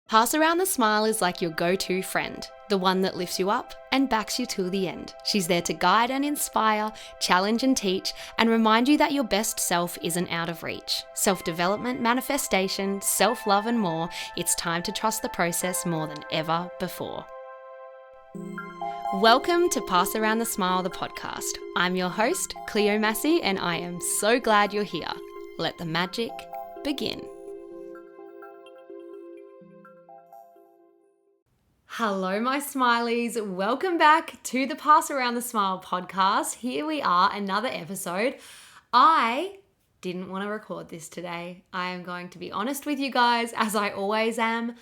Pass Around the Smile is like your go-to friend, the one that lifts you up and backs you till the end. She's there to guide and inspire, challenge and teach, and remind you that your best self isn't out of reach. Self-development, manifestation, self-love and more, it's time to trust the process more than ever before. Welcome to Pass Around the Smile, the podcast. I'm your host, Cleo Massey, and I am so glad you're here. Let the magic begin. Hello, my Smilies. Welcome back to the Pass Around the Smile podcast. Here we are, another episode. I didn't want to record this today. I am going to be honest with you guys, as I always am.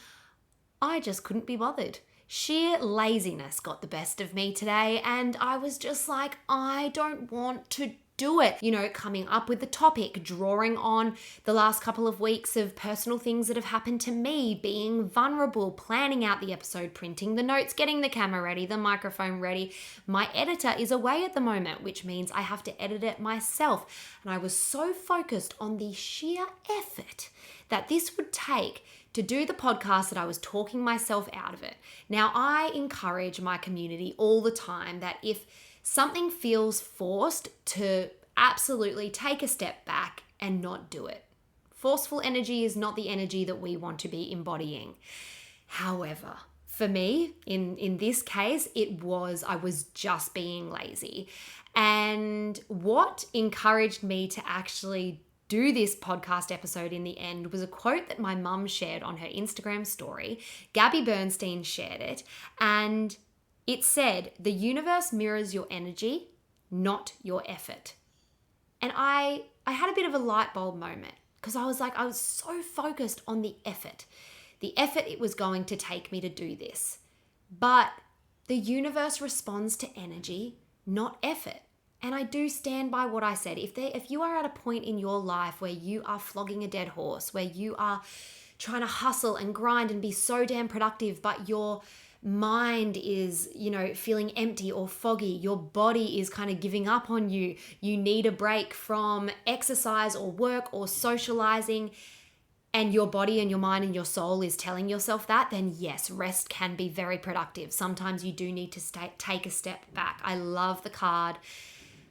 I just couldn't be bothered. Sheer laziness got the best of me today, and I was just like, I don't want to do it. You know, coming up with the topic, drawing on the last couple of weeks of personal things that have happened to me, being vulnerable, planning out the episode, printing the notes, getting the camera ready, the microphone ready. My editor is away at the moment, which means I have to edit it myself. And I was so focused on the sheer effort that this would take to do the podcast that I was talking myself out of it. Now, I encourage my community all the time that if something feels forced, to absolutely take a step back and not do it. Forceful energy is not the energy that we want to be embodying. However, for me, in this case, I was just being lazy. And what encouraged me to actually do this podcast episode in the end was a quote that my mum shared on her Instagram story. Gabby Bernstein shared it, and it said, "The universe mirrors your energy, not your effort." And I had a bit of a light bulb moment, because I was so focused on the effort it was going to take me to do this. But the universe responds to energy, not effort. And I do stand by what I said. If you are at a point in your life where you are flogging a dead horse, where you are trying to hustle and grind and be so damn productive, but your mind is, feeling empty or foggy, your body is kind of giving up on you, you need a break from exercise or work or socializing, and your body and your mind and your soul is telling yourself that, then yes, rest can be very productive. Sometimes you do need to take a step back. I love the card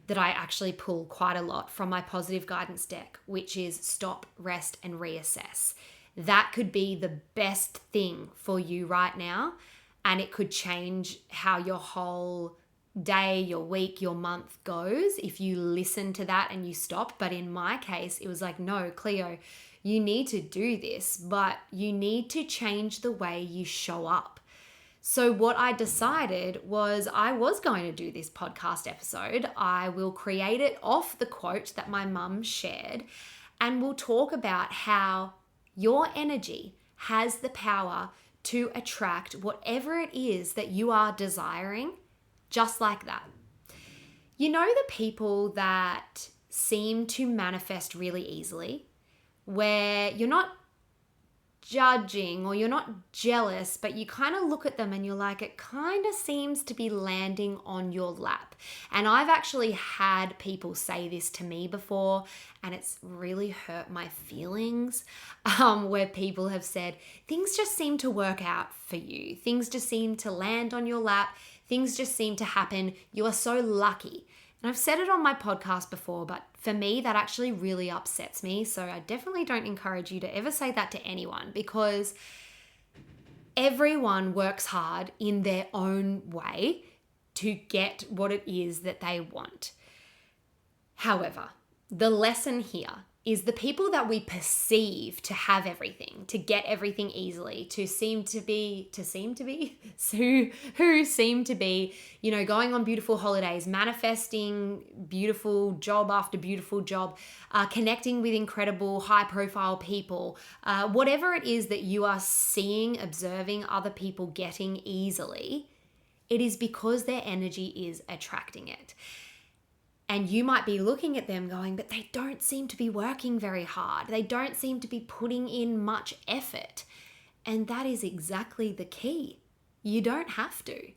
that I actually pull quite a lot from my positive guidance deck, which is stop, rest, and reassess. That could be the best thing for you right now. And it could change how your whole day, your week, your month goes if you listen to that and you stop. But in my case, it was like, no, Cleo, you need to do this, but you need to change the way you show up. So what I decided was I was going to do this podcast episode. I will create it off the quote that my mum shared, and we'll talk about how your energy has the power to attract whatever it is that you are desiring, just like that. You know, the people that seem to manifest really easily, where you're not judging or you're not jealous, but you kind of look at them and you're like, it kind of seems to be landing on your lap. And I've actually had people say this to me before, and it's really hurt my feelings, where people have said, things just seem to work out for you. Things just seem to land on your lap. Things just seem to happen. You are so lucky. And I've said it on my podcast before, but for me, that actually really upsets me. So I definitely don't encourage you to ever say that to anyone, because everyone works hard in their own way to get what it is that they want. However, the lesson here is the people that we perceive to have everything, to get everything easily, who seem to be, going on beautiful holidays, manifesting beautiful job after beautiful job, connecting with incredible high profile people, whatever it is that you are seeing, observing other people getting easily, it is because their energy is attracting it. And you might be looking at them going, but they don't seem to be working very hard. They don't seem to be putting in much effort. And that is exactly the key. You don't have to.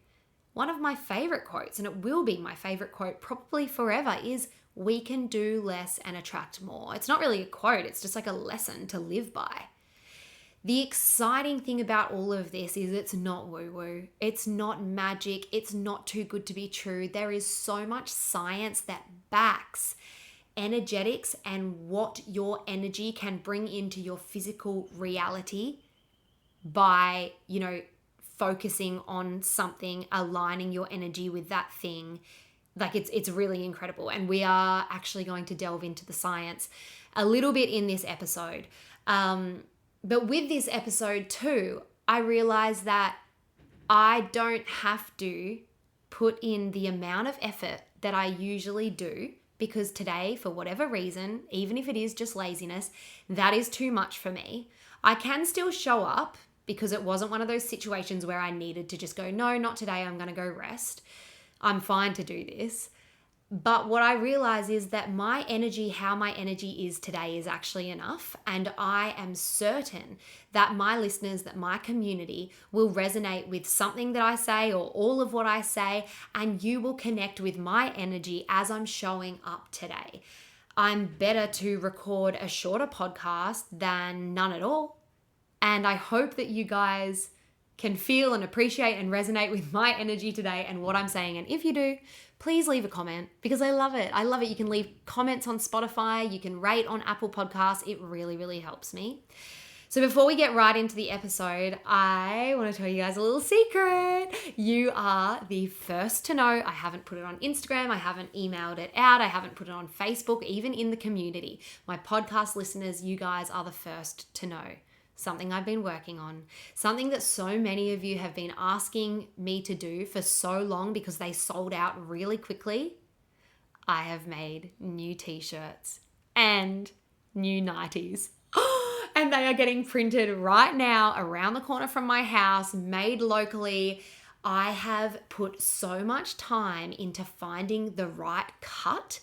One of my favorite quotes, and it will be my favorite quote probably forever, is we can do less and attract more. It's not really a quote. It's just like a lesson to live by. The exciting thing about all of this is it's not woo-woo. It's not magic. It's not too good to be true. There is so much science that backs energetics and what your energy can bring into your physical reality by, focusing on something, aligning your energy with that thing. Like it's really incredible. And we are actually going to delve into the science a little bit in this episode. But with this episode too, I realized that I don't have to put in the amount of effort that I usually do, because today, for whatever reason, even if it is just laziness, that is too much for me. I can still show up because it wasn't one of those situations where I needed to just go, no, not today, I'm going to go rest. I'm fine to do this. But what I realize is that my energy, how my energy is today, is actually enough. And I am certain that my listeners, that my community will resonate with something that I say or all of what I say, and you will connect with my energy as I'm showing up today. I'm better to record a shorter podcast than none at all. And I hope that you guys can feel and appreciate and resonate with my energy today and what I'm saying. And if you do, please leave a comment, because I love it. I love it. You can leave comments on Spotify. You can rate on Apple Podcasts. It really, really helps me. So before we get right into the episode, I want to tell you guys a little secret. You are the first to know. I haven't put it on Instagram. I haven't emailed it out. I haven't put it on Facebook, even in the community. My podcast listeners, you guys are the first to know. Something I've been working on, something that so many of you have been asking me to do for so long because they sold out really quickly. I have made new t-shirts and new nighties. And they are getting printed right now around the corner from my house, made locally. I have put so much time into finding the right cut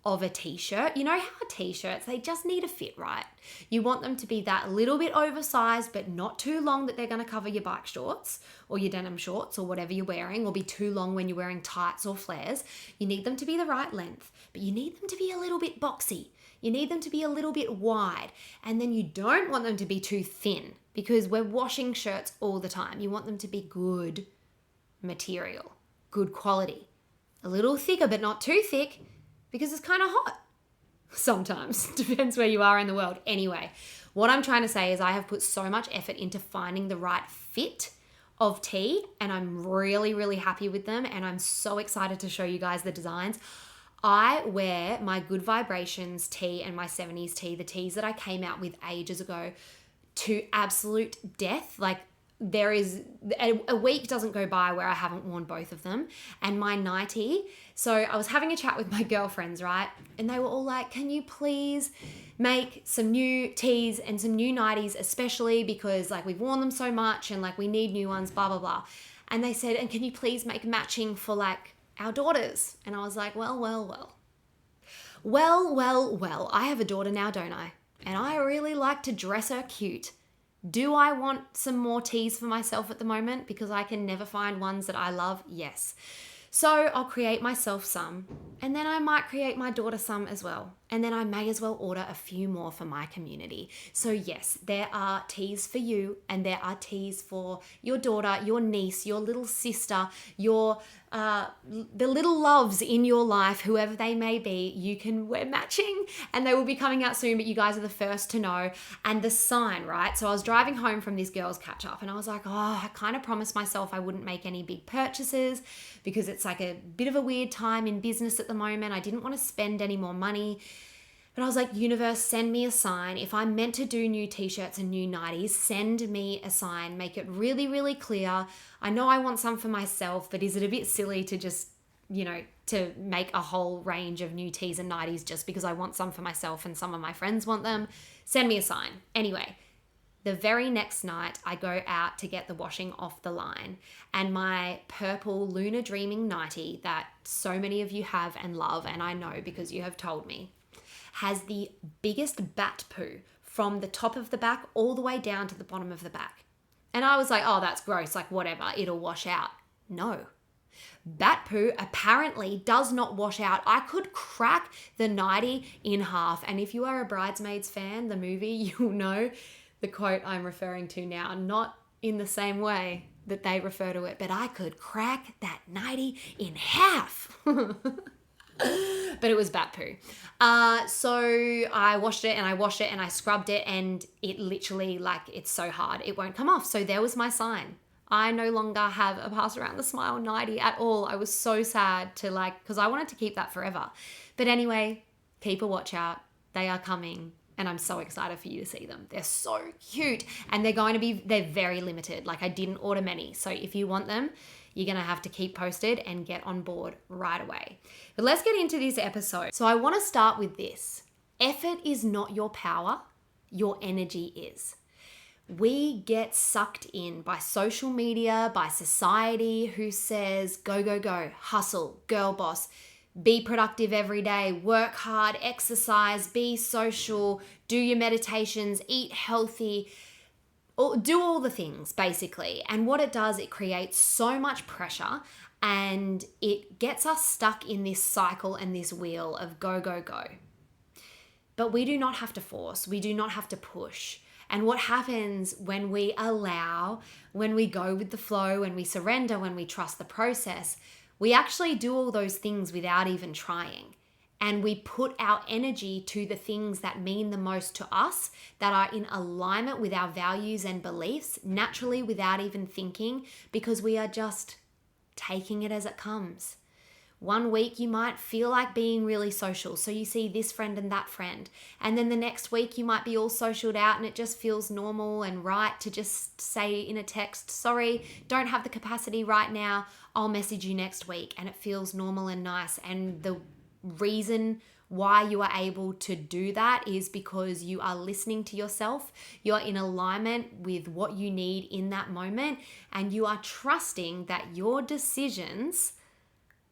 of a t-shirt. You know how t-shirts, they just need to fit right. You want them to be that little bit oversized, but not too long that they're going to cover your bike shorts or your denim shorts or whatever you're wearing, or be too long when you're wearing tights or flares. You need them to be the right length, but you need them to be a little bit boxy. You need them to be a little bit wide. And then you don't want them to be too thin, because we're washing shirts all the time. You want them to be good material, good quality. A little thicker, but not too thick, because it's kind of hot sometimes. Depends where you are in the world. Anyway, what I'm trying to say is I have put so much effort into finding the right fit of tee, and I'm really, really happy with them, and I'm so excited to show you guys the designs. I wear my Good Vibrations tee and my 70s tee, the tees that I came out with ages ago, to absolute death. Like, there is a week doesn't go by where I haven't worn both of them. And my nightie, so I was having a chat with my girlfriends, right? And they were all like, can you please make some new tees and some new nighties, especially because like we've worn them so much and like we need new ones, blah, blah, blah. And they said, and can you please make matching for like our daughters? And I was like, well, I have a daughter now, don't I? And I really like to dress her cute. Do I want some more tees for myself at the moment because I can never find ones that I love? Yes. So I'll create myself some, and then I might create my daughter some as well. And then I may as well order a few more for my community. So yes, there are tees for you, and there are tees for your daughter, your niece, your little sister, the little loves in your life, whoever they may be. You can wear matching, and they will be coming out soon, but you guys are the first to know. And the sign, right? So I was driving home from this girls' catch up, and I was like, I kind of promised myself I wouldn't make any big purchases because it's like a bit of a weird time in business at the moment. I didn't want to spend any more money. But I was like, universe, send me a sign. If I'm meant to do new t-shirts and new nighties, send me a sign. Make it really, really clear. I know I want some for myself, but is it a bit silly to just, to make a whole range of new tees and nighties just because I want some for myself and some of my friends want them? Send me a sign. Anyway, the very next night, I go out to get the washing off the line, and my purple Lunar Dreaming nightie that so many of you have and love, and I know because you have told me, has the biggest bat poo from the top of the back all the way down to the bottom of the back. And I was like, oh, that's gross, like whatever, it'll wash out. No. Bat poo apparently does not wash out. I could crack the nightie in half. And if you are a Bridesmaids fan, the movie, you'll know the quote I'm referring to now, not in the same way that they refer to it, but I could crack that 90 in half. But it was bat poo. So I washed it and I washed it and I scrubbed it, and it literally, like, it's so hard, it won't come off. So there was my sign. I no longer have a Pass Around the Smile 90 at all. I was so sad to, like, because I wanted to keep that forever. But anyway, keep a watch out. They are coming. And I'm so excited for you to see them. They're so cute. And they're very limited. Like, I didn't order many. So if you want them, you're going to have to keep posted and get on board right away. But let's get into this episode. So I want to start with this. Effort is not your power. Your energy is. We get sucked in by social media, by society who says, go, go, go, hustle, girl boss, be productive every day, work hard, exercise, be social, do your meditations, eat healthy, do all the things basically. And what it does, it creates so much pressure and it gets us stuck in this cycle and this wheel of go, go, go. But we do not have to force, we do not have to push. And what happens when we allow, when we go with the flow, when we surrender, when we trust the process, we actually do all those things without even trying. And we put our energy to the things that mean the most to us, that are in alignment with our values and beliefs, naturally without even thinking, because we are just taking it as it comes. One week you might feel like being really social, so you see this friend and that friend. And then the next week you might be all socialed out and it just feels normal and right to just say in a text, sorry, don't have the capacity right now, I'll message you next week. And it feels normal and nice. And the reason why you are able to do that is because you are listening to yourself, you're in alignment with what you need in that moment, and you are trusting that your decisions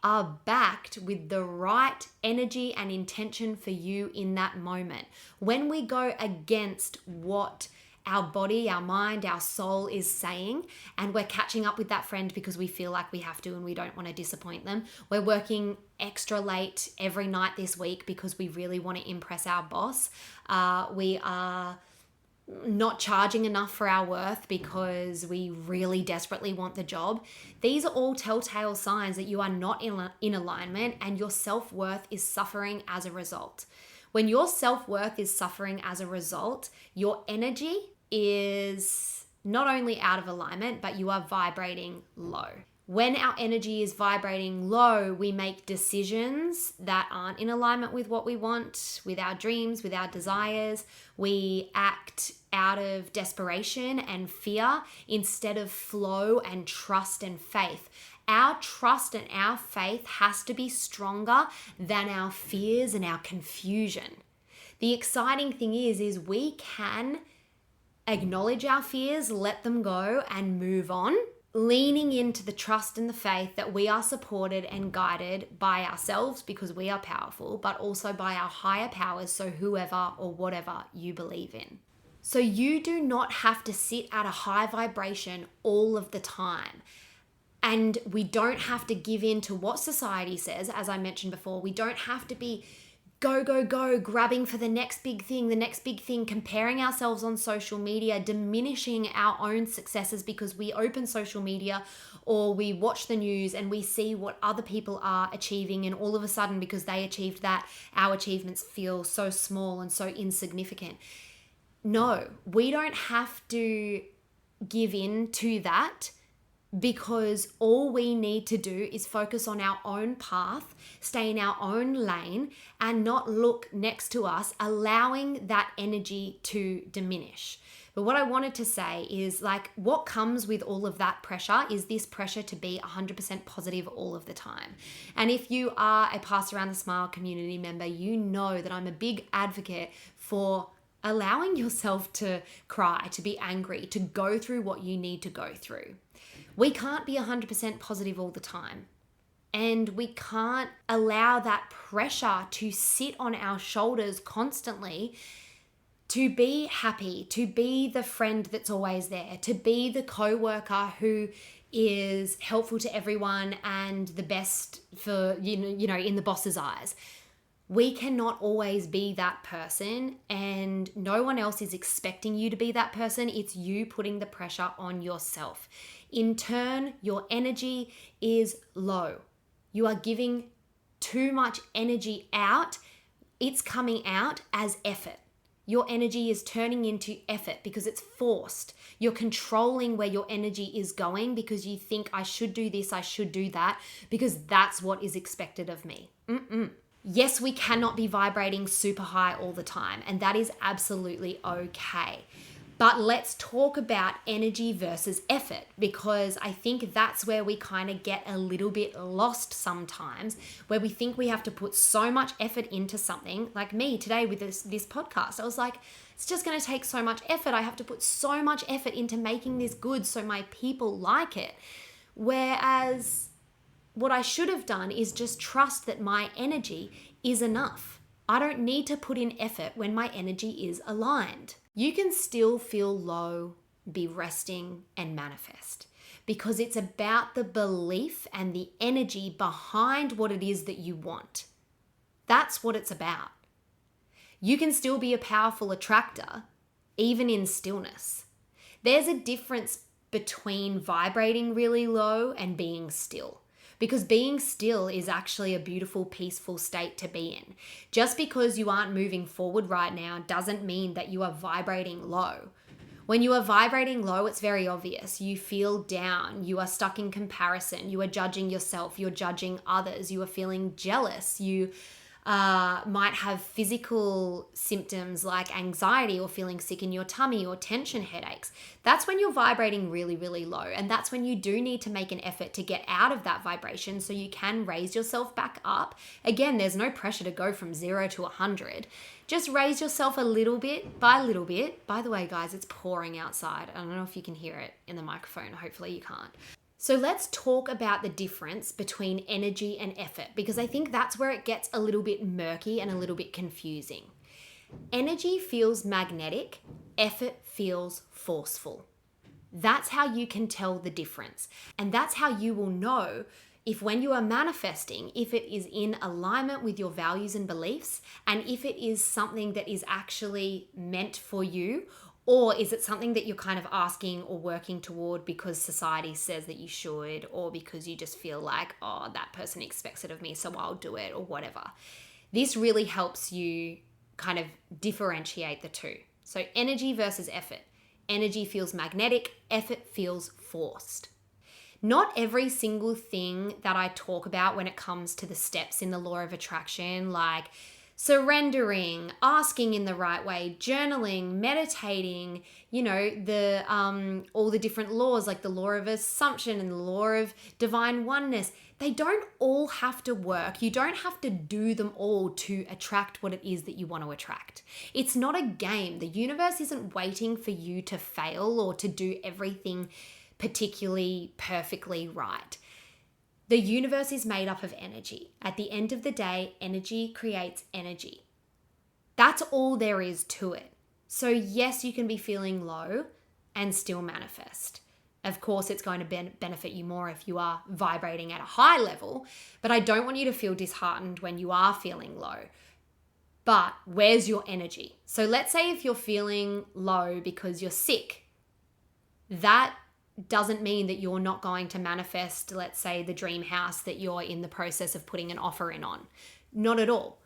are backed with the right energy and intention for you in that moment. When we go against what our body, our mind, our soul is saying, and we're catching up with that friend because we feel like we have to and we don't want to disappoint them. We're working extra late every night this week because we really want to impress our boss. We are not charging enough for our worth because we really desperately want the job. These are all telltale signs that you are not in alignment and your self-worth is suffering as a result. When your self-worth is suffering as a result, your energy is not only out of alignment, but you are vibrating low. When our energy is vibrating low, we make decisions that aren't in alignment with what we want, with our dreams, with our desires. We act out of desperation and fear instead of flow and trust and faith. Our trust and our faith has to be stronger than our fears and our confusion. The exciting thing is we can acknowledge our fears, let them go, and move on, leaning into the trust and the faith that we are supported and guided by ourselves because we are powerful, but also by our higher powers, so whoever or whatever you believe in. So you do not have to sit at a high vibration all of the time. And we don't have to give in to what society says, as I mentioned before. We don't have to be go, go, go, grabbing for the next big thing, comparing ourselves on social media, diminishing our own successes because we open social media or we watch the news and we see what other people are achieving, and all of a sudden, because they achieved that, our achievements feel so small and so insignificant. No, we don't have to give in to that, because all we need to do is focus on our own path, stay in our own lane, and not look next to us, allowing that energy to diminish. But what I wanted to say is, like, what comes with all of that pressure is this pressure to be 100% positive all of the time. And if you are a Pass Around the Smile community member, you know that I'm a big advocate for allowing yourself to cry, to be angry, to go through what you need to go through. We can't be 100% positive all the time. And we can't allow that pressure to sit on our shoulders constantly to be happy, to be the friend that's always there, to be the co-worker who is helpful to everyone and the best for, you know, in the boss's eyes. We cannot always be that person, and no one else is expecting you to be that person. It's you putting the pressure on yourself. In turn, your energy is low. You are giving too much energy out. It's coming out as effort. Your energy is turning into effort because it's forced. You're controlling where your energy is going because you think, I should do this, I should do that, because that's what is expected of me. Yes, we cannot be vibrating super high all the time, and that is absolutely okay. But let's talk about energy versus effort, because I think that's where we kind of get a little bit lost sometimes, where we think we have to put so much effort into something. Like me today with this podcast, I was like, it's just going to take so much effort. I have to put so much effort into making this good so my people like it. Whereas what I should have done is just trust that my energy is enough. I don't need to put in effort when my energy is aligned. You can still feel low, be resting, and manifest, because it's about the belief and the energy behind what it is that you want. That's what it's about. You can still be a powerful attractor, even in stillness. There's a difference between vibrating really low and being still. Because being still is actually a beautiful, peaceful state to be in. Just because you aren't moving forward right now doesn't mean that you are vibrating low. When you are vibrating low, it's very obvious. You feel down, you are stuck in comparison, you are judging yourself, you're judging others, you are feeling jealous, you might have physical symptoms like anxiety or feeling sick in your tummy or tension headaches. That's when you're vibrating really, really low. And that's when you do need to make an effort to get out of that vibration so you can raise yourself back up. Again, there's no pressure to go from 0 to 100. Just raise yourself a little bit by little bit. By the way, guys, it's pouring outside. I don't know if you can hear it in the microphone. Hopefully you can't. So let's talk about the difference between energy and effort, because I think that's where it gets a little bit murky and a little bit confusing. Energy feels magnetic, effort feels forceful. That's how you can tell the difference. And that's how you will know if, when you are manifesting, if it is in alignment with your values and beliefs, and if it is something that is actually meant for you. Or is it something that you're kind of asking or working toward because society says that you should, or because you just feel like, oh, that person expects it of me, so I'll do it, or whatever. This really helps you kind of differentiate the two. So energy versus effort. Energy feels magnetic, effort feels forced. Not every single thing that I talk about when it comes to the steps in the law of attraction, like surrendering, asking in the right way, journaling, meditating, all the different laws, like the law of assumption and the law of divine oneness, they don't all have to work. You don't have to do them all to attract what it is that you want to attract. It's not a game. The universe isn't waiting for you to fail or to do everything particularly perfectly right. The universe is made up of energy. At the end of the day, energy creates energy. That's all there is to it. So yes, you can be feeling low and still manifest. Of course, it's going to benefit you more if you are vibrating at a high level, but I don't want you to feel disheartened when you are feeling low. But where's your energy? So let's say if you're feeling low because you're sick, that doesn't mean that you're not going to manifest, let's say, the dream house that you're in the process of putting an offer in on. Not at all.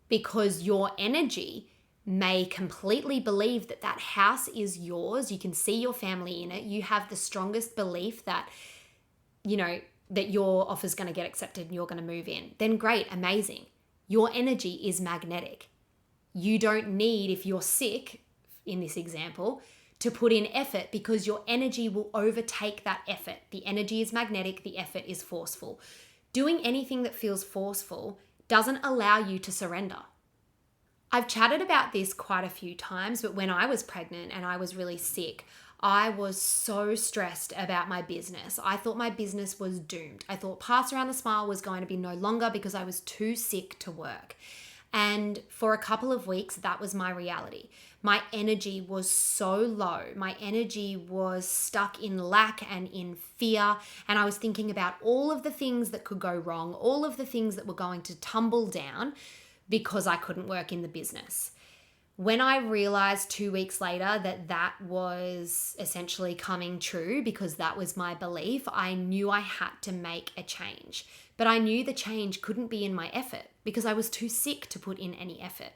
Because your energy may completely believe that that house is yours. You can see your family in it. You have the strongest belief that, that your offer is going to get accepted and you're going to move in. Then great, amazing. Your energy is magnetic. You don't need, if you're sick, in this example, to put in effort, because your energy will overtake that effort. The energy is magnetic, the effort is forceful. Doing anything that feels forceful doesn't allow you to surrender. I've chatted about this quite a few times, but when I was pregnant and I was really sick, I was so stressed about my business. I thought my business was doomed. I thought Pass Around the Smile was going to be no longer because I was too sick to work. And for a couple of weeks, that was my reality. My energy was so low. My energy was stuck in lack and in fear. And I was thinking about all of the things that could go wrong, all of the things that were going to tumble down, because I couldn't work in the business. When I realized 2 weeks later that that was essentially coming true because that was my belief, I knew I had to make a change. But I knew the change couldn't be in my effort because I was too sick to put in any effort.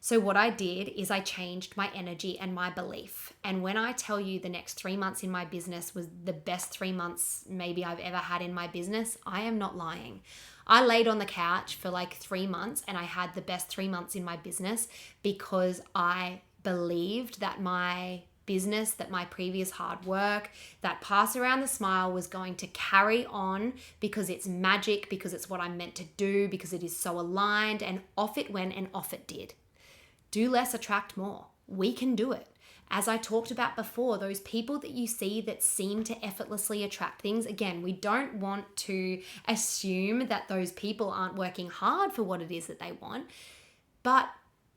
So what I did is I changed my energy and my belief. And when I tell you the next 3 months in my business was the best 3 months maybe I've ever had in my business, I am not lying. I laid on the couch for like 3 months and I had the best 3 months in my business because I believed that my business, that my previous hard work, that Pass Around the Smile was going to carry on because it's magic, because it's what I'm meant to do, because it is so aligned, and off it went and off it did. Do less, attract more. We can do it. As I talked about before, those people that you see that seem to effortlessly attract things, again, we don't want to assume that those people aren't working hard for what it is that they want, but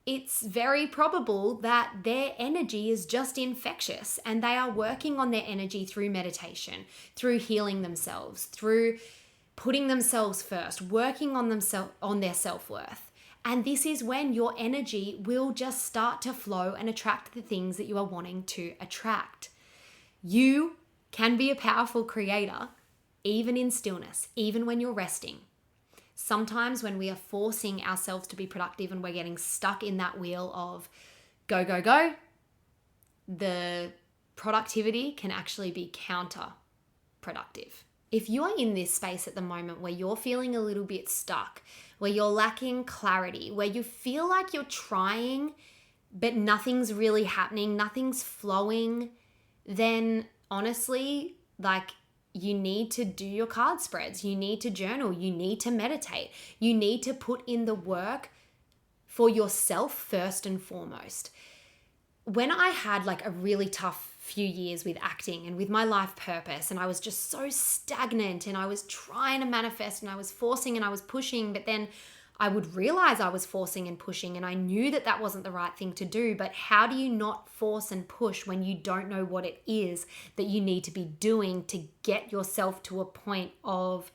it's very probable that their energy is just infectious and they are working on their energy through meditation, through healing themselves, through putting themselves first, working on themselves, on their self-worth. And this is when your energy will just start to flow and attract the things that you are wanting to attract. You can be a powerful creator, even in stillness, even when you're resting. Sometimes when we are forcing ourselves to be productive and we're getting stuck in that wheel of go, go, go, the productivity can actually be counterproductive. If you are in this space at the moment where you're feeling a little bit stuck, where you're lacking clarity, where you feel like you're trying, but nothing's really happening, nothing's flowing, then honestly, like, you need to do your card spreads. You need to journal. You need to meditate. You need to put in the work for yourself first and foremost. When I had like a really tough few years with acting and with my life purpose, and I was just so stagnant and I was trying to manifest and I was forcing and I was pushing, but then I would realize I was forcing and pushing and I knew that that wasn't the right thing to do. But how do you not force and push when you don't know what it is that you need to be doing to get yourself to a point of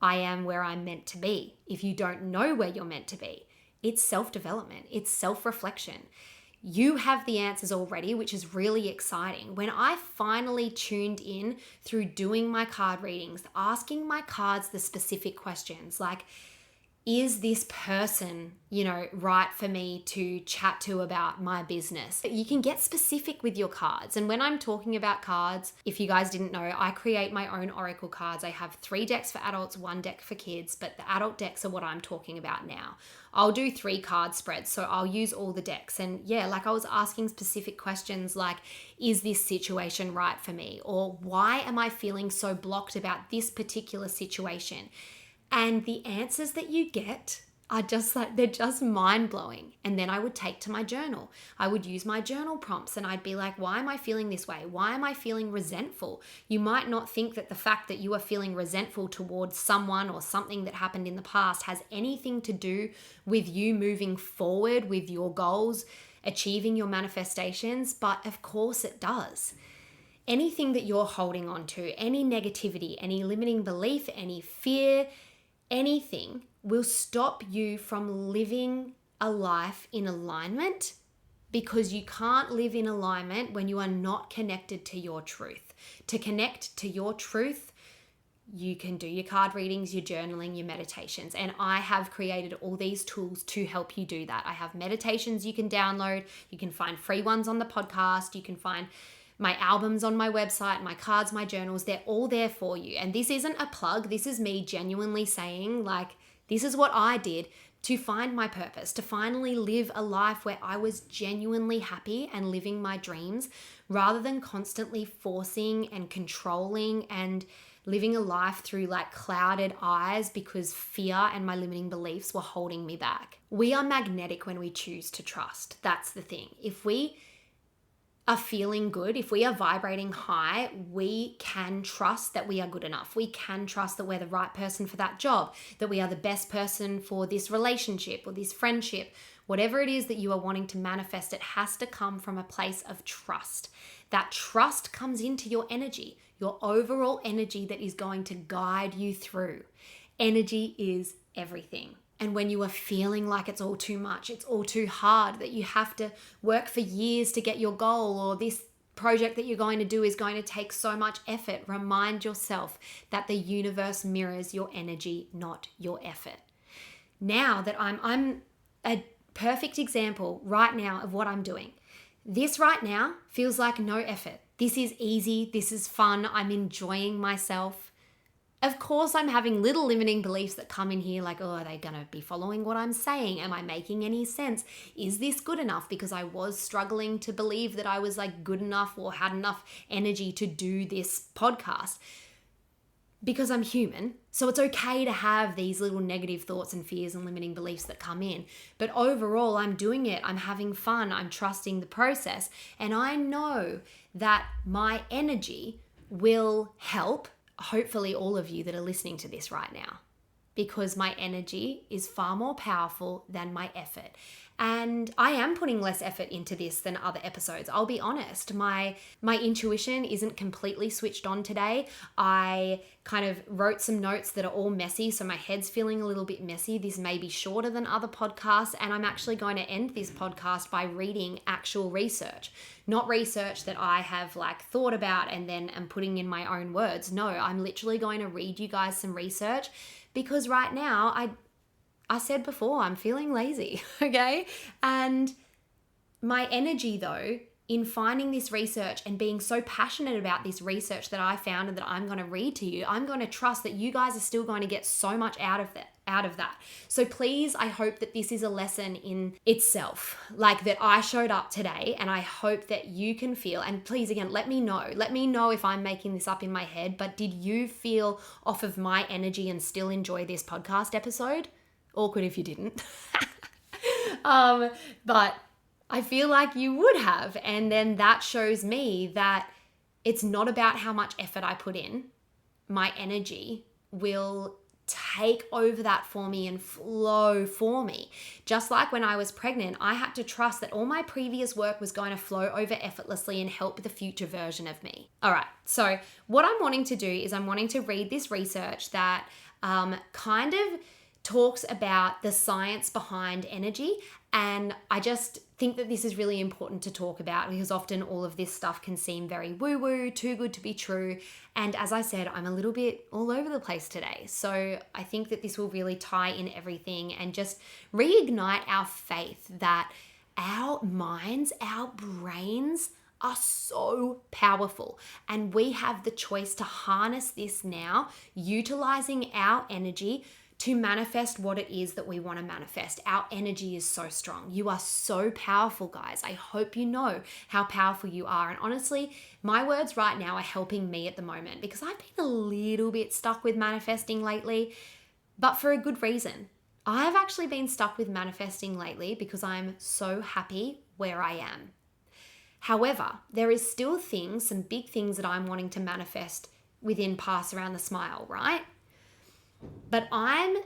I am where I'm meant to be? If you don't know where you're meant to be, it's self-development, it's self-reflection. You have the answers already, which is really exciting. When I finally tuned in through doing my card readings, asking my cards the specific questions like, is this person, right for me to chat to about my business? You can get specific with your cards. And when I'm talking about cards, if you guys didn't know, I create my own oracle cards. I have 3 decks for adults, 1 deck for kids, but the adult decks are what I'm talking about now. I'll do 3 card spreads, so I'll use all the decks. And yeah, like I was asking specific questions like, is this situation right for me? Or why am I feeling so blocked about this particular situation? And the answers that you get are just like, they're just mind-blowing. And then I would take to my journal. I would use my journal prompts and I'd be like, why am I feeling this way? Why am I feeling resentful? You might not think that the fact that you are feeling resentful towards someone or something that happened in the past has anything to do with you moving forward with your goals, achieving your manifestations, but of course it does. Anything that you're holding on to, any negativity, any limiting belief, any fear, anything will stop you from living a life in alignment, because you can't live in alignment when you are not connected to your truth. To connect to your truth, you can do your card readings, your journaling, your meditations. And I have created all these tools to help you do that. I have meditations you can download. You can find free ones on the podcast. You can find my albums on my website, my cards, my journals, they're all there for you. And this isn't a plug. This is me genuinely saying, like, this is what I did to find my purpose, to finally live a life where I was genuinely happy and living my dreams, rather than constantly forcing and controlling and living a life through like clouded eyes because fear and my limiting beliefs were holding me back. We are magnetic when we choose to trust. That's the thing. If we are feeling good, if we are vibrating high, we can trust that we are good enough. We can trust that we're the right person for that job, that we are the best person for this relationship or this friendship. Whatever it is that you are wanting to manifest, it has to come from a place of trust. That trust comes into your energy, your overall energy that is going to guide you through. Energy is everything. And when you are feeling like it's all too much, it's all too hard, that you have to work for years to get your goal, or this project that you're going to do is going to take so much effort, remind yourself that the universe mirrors your energy, not your effort. Now that I'm a perfect example right now of what I'm doing. This right now feels like no effort. This is easy. This is fun. I'm enjoying myself. Of course, I'm having little limiting beliefs that come in here like, oh, are they going to be following what I'm saying? Am I making any sense? Is this good enough? Because I was struggling to believe that I was like good enough or had enough energy to do this podcast. Because I'm human, so it's okay to have these little negative thoughts and fears and limiting beliefs that come in. But overall, I'm doing it. I'm having fun. I'm trusting the process. And I know that my energy will help, hopefully, all of you that are listening to this right now, because my energy is far more powerful than my effort. And I am putting less effort into this than other episodes. I'll be honest, my intuition isn't completely switched on today. I kind of wrote some notes that are all messy, so my head's feeling a little bit messy. This may be shorter than other podcasts, and I'm actually going to end this podcast by reading actual research. Not research that I have like thought about and then am putting in my own words. No, I'm literally going to read you guys some research, because right now I said before, I'm feeling lazy, okay? And my energy though, in finding this research and being so passionate about this research that I found and that I'm going to read to you, I'm going to trust that you guys are still going to get so much out of that. So please, I hope that this is a lesson in itself, like that I showed up today, and I hope that you can feel, and please again, let me know if I'm making this up in my head, but did you feel off of my energy and still enjoy this podcast episode? Awkward if you didn't. But I feel like you would have. And then that shows me that it's not about how much effort I put in. My energy will take over that for me and flow for me. Just like when I was pregnant, I had to trust that all my previous work was going to flow over effortlessly and help the future version of me. All right. So what I'm wanting to do is I'm wanting to read this research that kind of talks about the science behind energy. And I just think that this is really important to talk about, because often all of this stuff can seem very woo-woo, too good to be true. And as I said, I'm a little bit all over the place today. So I think that this will really tie in everything and just reignite our faith that our minds, our brains are so powerful, and we have the choice to harness this now, utilizing our energy to manifest what it is that we want to manifest. Our energy is so strong. You are so powerful, guys. I hope you know how powerful you are. And honestly, my words right now are helping me at the moment, because I've been a little bit stuck with manifesting lately, but for a good reason. I've actually been stuck with manifesting lately because I'm so happy where I am. However, there is still some big things that I'm wanting to manifest within Pass Around the Smile, right? But I'm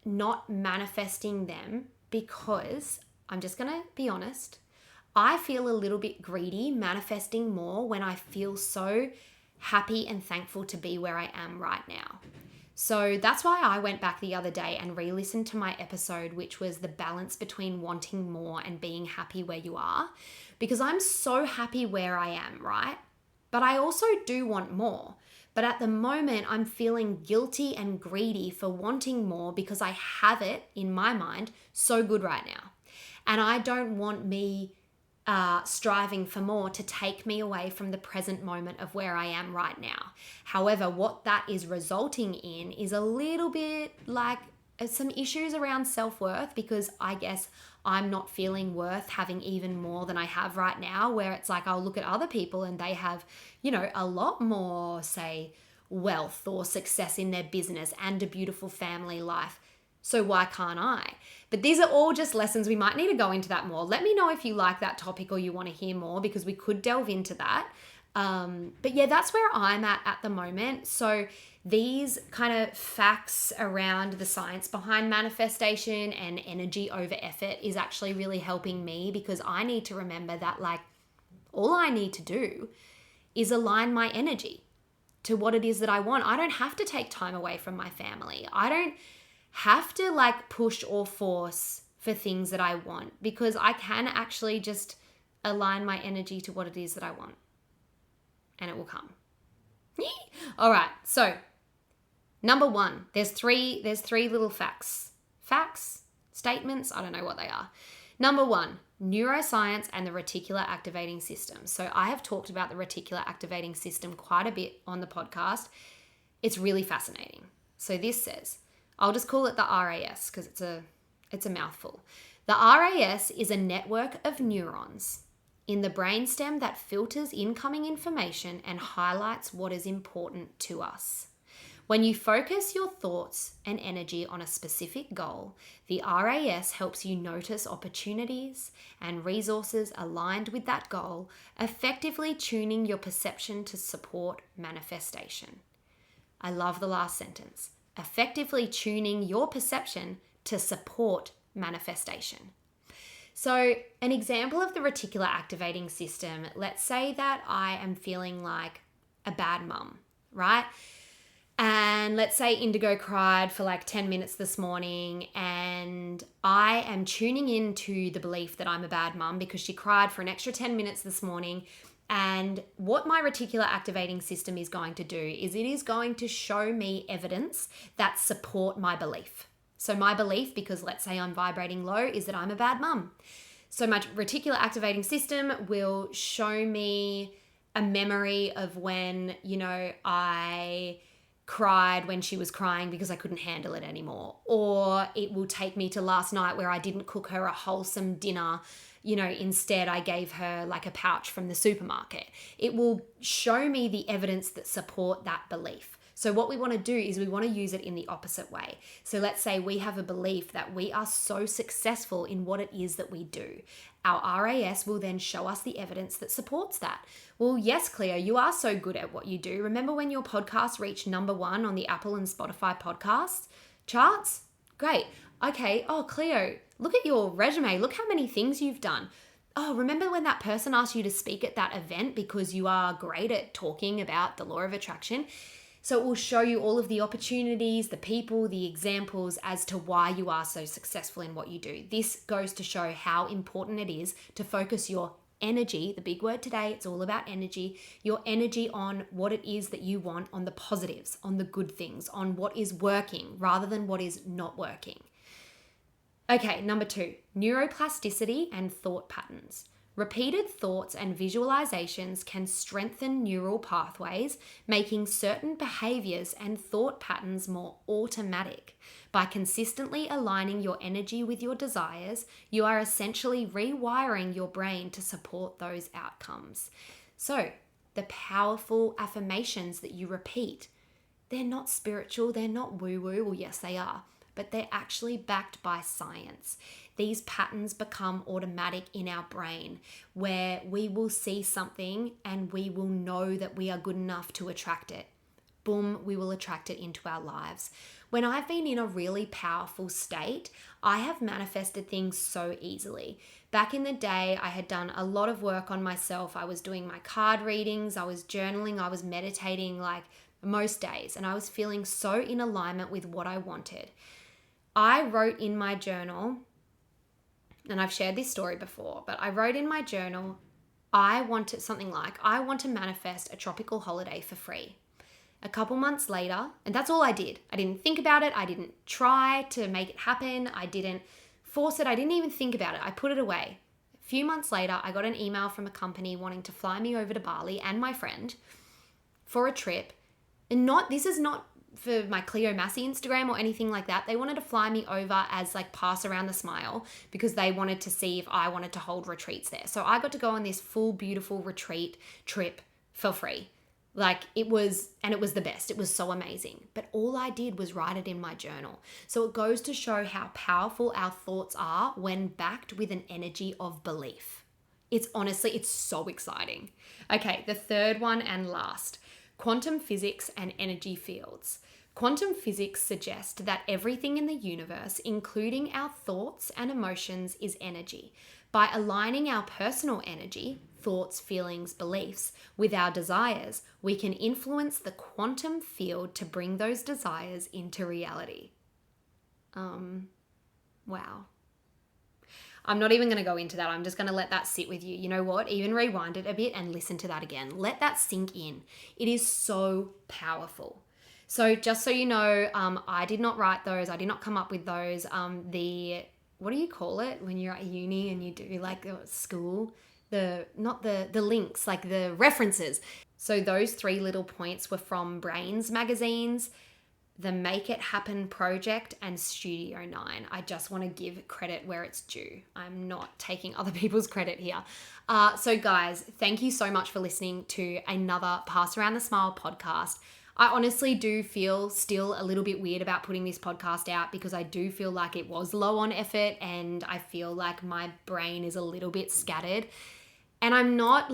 not manifesting them because, I'm just going to be honest, I feel a little bit greedy manifesting more when I feel so happy and thankful to be where I am right now. So that's why I went back the other day and re-listened to my episode, which was the balance between wanting more and being happy where you are, because I'm so happy where I am, right? But I also do want more. But at the moment, I'm feeling guilty and greedy for wanting more because I have it in my mind so good right now. And I don't want me striving for more to take me away from the present moment of where I am right now. However, what that is resulting in is a little bit like some issues around self-worth, because I guess I'm not feeling worth having even more than I have right now, where it's like I'll look at other people and they have, a lot more, say, wealth or success in their business and a beautiful family life. So why can't I? But these are all just lessons. We might need to go into that more. Let me know if you like that topic or you want to hear more, because we could delve into that. But yeah, that's where I'm at the moment. So these kind of facts around the science behind manifestation and energy over effort is actually really helping me, because I need to remember that all I need to do is align my energy to what it is that I want. I don't have to take time away from my family. I don't have to like push or force for things that I want, because I can actually just align my energy to what it is that I want and it will come. All right. So number one, there's three little statements. I don't know what they are. Number one, neuroscience and the reticular activating system. So I have talked about the reticular activating system quite a bit on the podcast. It's really fascinating. So this says, I'll just call it the RAS because it's a mouthful. The RAS is a network of neurons in the brainstem that filters incoming information and highlights what is important to us. When you focus your thoughts and energy on a specific goal, the RAS helps you notice opportunities and resources aligned with that goal, effectively tuning your perception to support manifestation. I love the last sentence. Effectively tuning your perception to support manifestation. So, an example of the reticular activating system, let's say that I am feeling like a bad mum, right? And let's say Indigo cried for like 10 minutes this morning, and I am tuning into the belief that I'm a bad mum because she cried for an extra 10 minutes this morning. And what my reticular activating system is going to do is it is going to show me evidence that support my belief. So my belief, because let's say I'm vibrating low, is that I'm a bad mum. So my reticular activating system will show me a memory of when, I cried when she was crying because I couldn't handle it anymore. Or it will take me to last night where I didn't cook her a wholesome dinner. Instead I gave her like a pouch from the supermarket. It will show me the evidence that support that belief. So what we want to do is we want to use it in the opposite way. So let's say we have a belief that we are so successful in what it is that we do. Our RAS will then show us the evidence that supports that. Well, yes, Cleo, you are so good at what you do. Remember when your podcast reached number 1 on the Apple and Spotify podcast charts? Great. Okay. Oh, Cleo, look at your resume. Look how many things you've done. Oh, remember when that person asked you to speak at that event because you are great at talking about the law of attraction? So it will show you all of the opportunities, the people, the examples as to why you are so successful in what you do. This goes to show how important it is to focus your energy, the big word today, it's all about energy, your energy on what it is that you want, on the positives, on the good things, on what is working rather than what is not working. Okay, number 2, neuroplasticity and thought patterns. Repeated thoughts and visualizations can strengthen neural pathways, making certain behaviors and thought patterns more automatic. By consistently aligning your energy with your desires, you are essentially rewiring your brain to support those outcomes. So, the powerful affirmations that you repeat, they're not spiritual, they're not woo-woo, well, yes, they are, but they're actually backed by science. These patterns become automatic in our brain where we will see something and we will know that we are good enough to attract it. Boom, we will attract it into our lives. When I've been in a really powerful state, I have manifested things so easily. Back in the day, I had done a lot of work on myself. I was doing my card readings, I was journaling, I was meditating like most days, and I was feeling so in alignment with what I wanted. I wrote in my journal, and I've shared this story before, but I wrote in my journal, I want to manifest a tropical holiday for free. A couple months later, and that's all I did. I didn't think about it. I didn't try to make it happen. I didn't force it. I didn't even think about it. I put it away. A few months later, I got an email from a company wanting to fly me over to Bali and my friend for a trip. And this is not for my Cleo Massey Instagram or anything like that. They wanted to fly me over as like pass around the smile because they wanted to see if I wanted to hold retreats there. So I got to go on this full beautiful retreat trip for free. It was the best. It was so amazing. But all I did was write it in my journal. So it goes to show how powerful our thoughts are when backed with an energy of belief. It's so exciting. Okay, the third one and last. Quantum physics and energy fields. Quantum physics suggests that everything in the universe, including our thoughts and emotions, is energy. By aligning our personal energy, thoughts, feelings, beliefs, with our desires, we can influence the quantum field to bring those desires into reality. Wow. I'm not even going to go into that. I'm just going to let that sit with you. You know what? Even rewind it a bit and listen to that again. Let that sink in. It is so powerful. So just so you know, I did not write those. I did not come up with those. What do you call it when you're at uni and you do like school? Not the links, like the references. So those 3 little points were from Brains magazines, the Make It Happen Project, and Studio 9. I just want to give credit where it's due. I'm not taking other people's credit here. So guys, thank you so much for listening to another Pass Around the Smile podcast. I honestly do feel still a little bit weird about putting this podcast out because I do feel like it was low on effort and I feel like my brain is a little bit scattered. And I'm not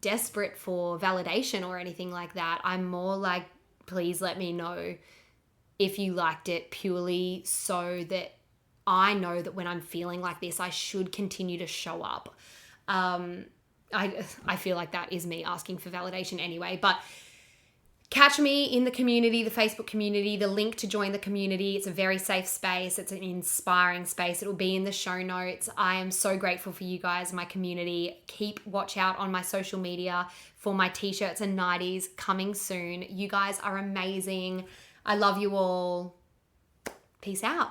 desperate for validation or anything like that. I'm more like, please let me know if you liked it, purely so that I know that when I'm feeling like this, I should continue to show up. I feel like that is me asking for validation anyway, but catch me in the community, the Facebook community, the link to join the community. It's a very safe space. It's an inspiring space. It will be in the show notes. I am so grateful for you guys, my community. Watch out on my social media for my t-shirts and nighties coming soon. You guys are amazing. I love you all. Peace out.